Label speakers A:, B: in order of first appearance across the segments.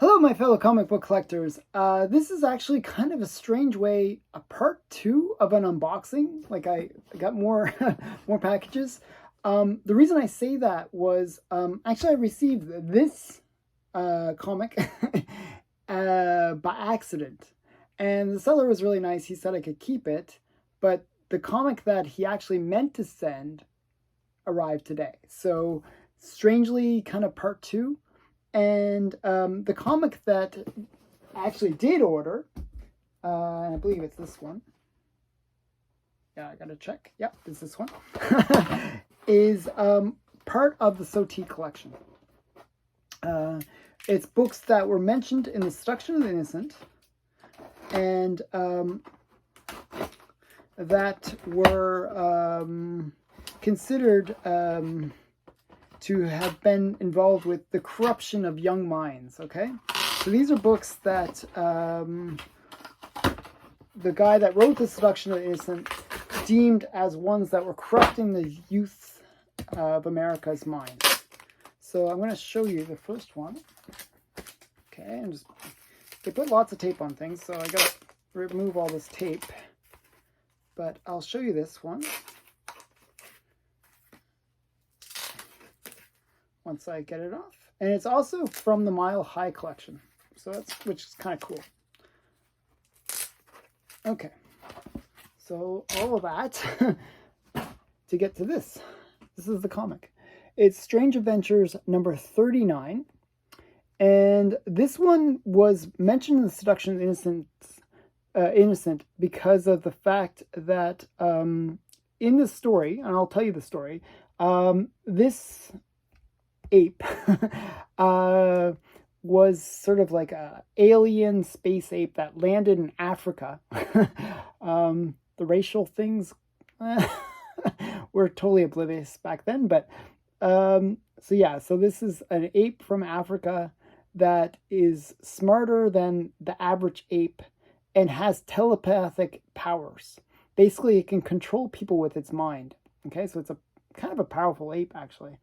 A: Hello, my fellow comic book collectors. This is actually kind of a strange way, a part two of an unboxing. Like I got more, more packages. The reason I say that was actually I received this comic by accident, and the seller was really nice. He said I could keep it, but the comic that he actually meant to send arrived today. So strangely, kind of part two. And the comic that I actually did order, I believe it's this one. Yeah, I gotta check. Yep, it's this one. is part of the SOTI collection. It's books that were mentioned in The Seduction of the Innocent, and that were considered to have been involved with the corruption of young minds, okay? So these are books that the guy that wrote The Seduction of the Innocent deemed as ones that were corrupting the youth of America's mind. So I'm going to show you the first one. Okay, and just, they put lots of tape on things, so I got to remove all this tape. But I'll show you this one once I get it off. And it's also from the Mile High collection. So that's, which is kind of cool. Okay. So all of that to get to this. This is the comic. It's Strange Adventures number 39. And this one was mentioned in The Seduction of the Innocent because of the fact that in the story, and I'll tell you the story, this ape was sort of like a alien space ape that landed in Africa. The racial things were totally oblivious back then, but so yeah, so this is an ape from Africa that is smarter than the average ape and has telepathic powers. Basically, it can control people with its mind. Okay, so it's a kind of a powerful ape, actually.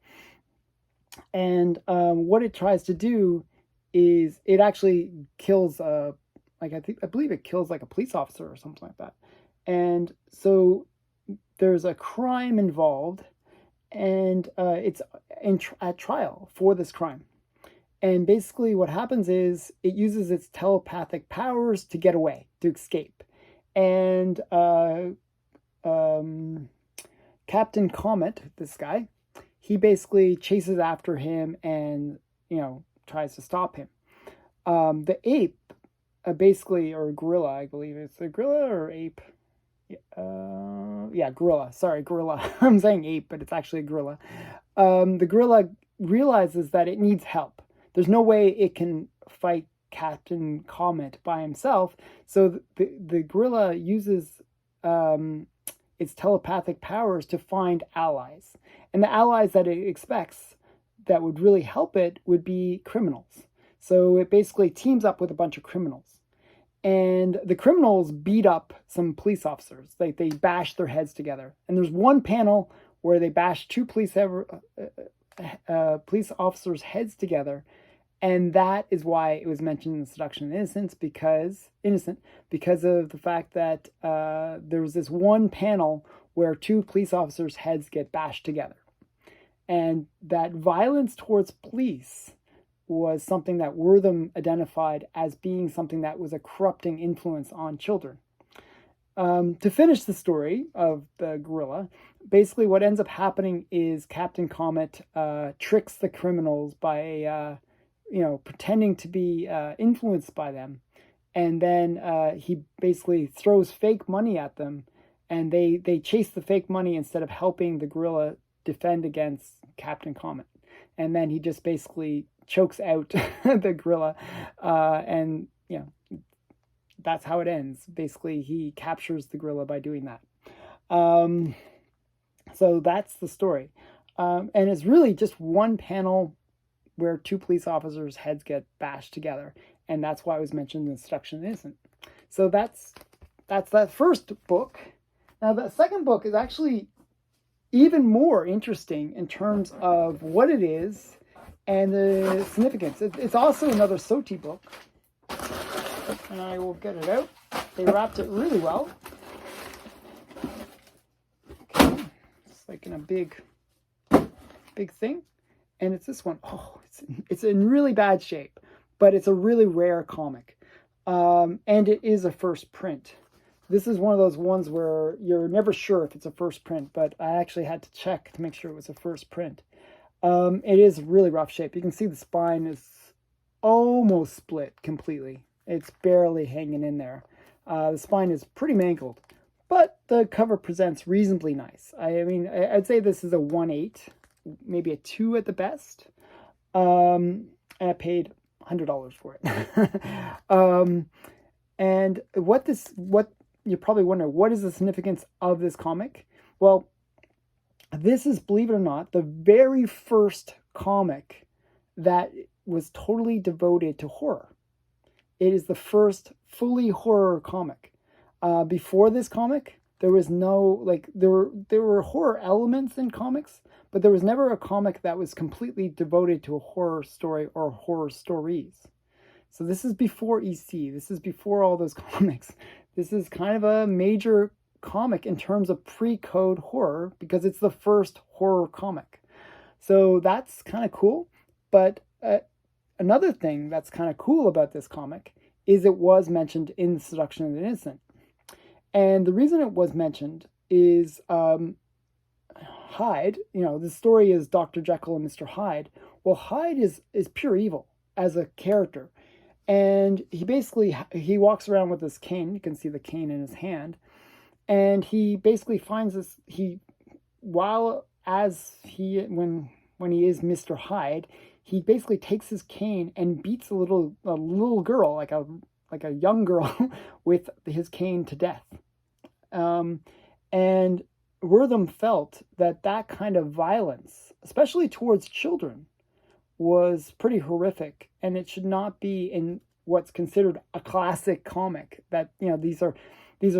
A: And what it tries to do is it actually kills I believe it kills like a police officer or something like that. And so there's a crime involved, and it's at trial for this crime. And basically what happens is it uses its telepathic powers to get away, to escape. And Captain Comet, this guy, he basically chases after him and, tries to stop him. The ape, basically, or gorilla, I believe. It's a gorilla or ape? Yeah, gorilla. Sorry, gorilla. I'm saying ape, but it's actually a gorilla. The gorilla realizes that it needs help. There's no way it can fight Captain Comet by himself. So the gorilla uses its telepathic powers to find allies. And the allies that it expects that would really help it would be criminals. So it basically teams up with a bunch of criminals. And the criminals beat up some police officers. They bash their heads together. And there's one panel where they bash two police officers' heads together. And that is why it was mentioned in The Seduction of the Innocent, because of the fact that there was this one panel where two police officers' heads get bashed together. And that violence towards police was something that Wortham identified as being something that was a corrupting influence on children. To finish the story of the gorilla, basically what ends up happening is Captain Comet tricks the criminals by pretending to be influenced by them. And then he basically throws fake money at them, and they chase the fake money instead of helping the gorilla defend against Captain Comet. And then he just basically chokes out the gorilla, and that's how it ends. Basically, he captures the gorilla by doing that. So that's the story. And it's really just one panel where two police officers' heads get bashed together. And that's why it was mentioned in Seduction of the Innocent. So that's that first book. Now, the second book is actually even more interesting in terms of what it is and the significance. It's also another Soti book, and I will get it out. They wrapped it really well. Okay. It's like in a big thing, and it's this one. Oh, it's in really bad shape, but it's a really rare comic, and it is a first print. This is one of those ones where you're never sure if it's a first print, but I actually had to check to make sure it was a first print. It is really rough shape. You can see the spine is almost split completely. It's barely hanging in there. The spine is pretty mangled, but the cover presents reasonably nice. I mean, I'd say this is a 1/8, maybe a 2 at the best. And I paid $100 for it. And what you're probably wondering, what is the significance of this comic? Well, this is, believe it or not, the very first comic that was totally devoted to horror. It is the first fully horror comic. Before this comic, there was no, like, there were horror elements in comics, but there was never a comic that was completely devoted to a horror story or horror stories. So this is before EC. This is before all those comics. This is kind of a major comic in terms of pre-code horror because it's the first horror comic. So that's kind of cool. But another thing that's kind of cool about this comic is it was mentioned in The Seduction of the Innocent. And the reason it was mentioned is Hyde, the story is Dr. Jekyll and Mr. Hyde. Well, Hyde is pure evil as a character. And he walks around with this cane. You can see the cane in his hand. And he basically finds this, when he is Mr. Hyde, he basically takes his cane and beats a little girl, like a young girl, with his cane to death. And Wertham felt that kind of violence, especially towards children, was pretty horrific, and it should not be in what's considered a classic comic. That these are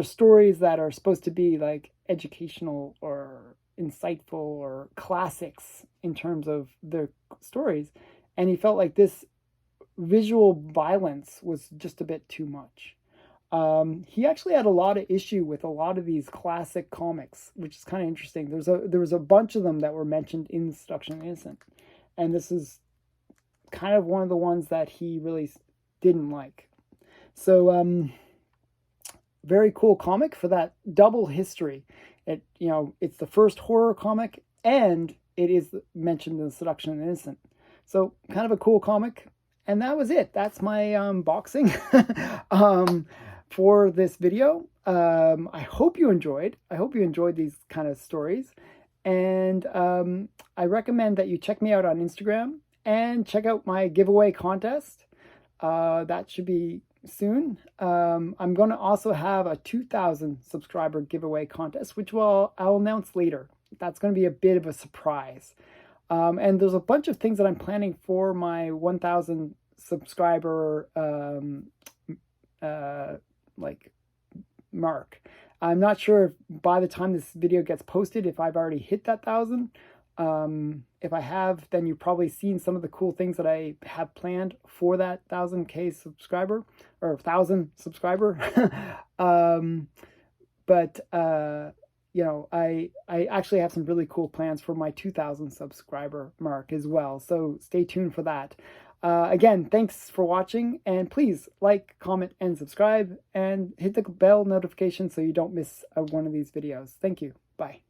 A: stories that are supposed to be like educational or insightful or classics in terms of their stories, and he felt like this visual violence was just a bit too much. He actually had a lot of issue with a lot of these classic comics, which is kind of interesting. There was a bunch of them that were mentioned in The Seduction of the Innocent, and this is kind of one of the ones that he really didn't like. So very cool comic for that double history. It's the first horror comic and it is mentioned in The Seduction of the Innocent. So kind of a cool comic. And that was it. That's my unboxing for this video. I hope you enjoyed. I hope you enjoyed these kind of stories. And I recommend that you check me out on Instagram and check out my giveaway contest. That should be soon. I'm going to also have a 2,000 subscriber giveaway contest, which I'll announce later. That's going to be a bit of a surprise. And there's a bunch of things that I'm planning for my 1,000 subscriber mark. I'm not sure if by the time this video gets posted, if I've already hit that 1,000. If I have, then you've probably seen some of the cool things that I have planned for that 1,000K subscriber or 1,000 subscriber. I actually have some really cool plans for my 2,000 subscriber mark as well. So stay tuned for that. Again, thanks for watching, and please like, comment, and subscribe, and hit the bell notification so you don't miss one of these videos. Thank you. Bye.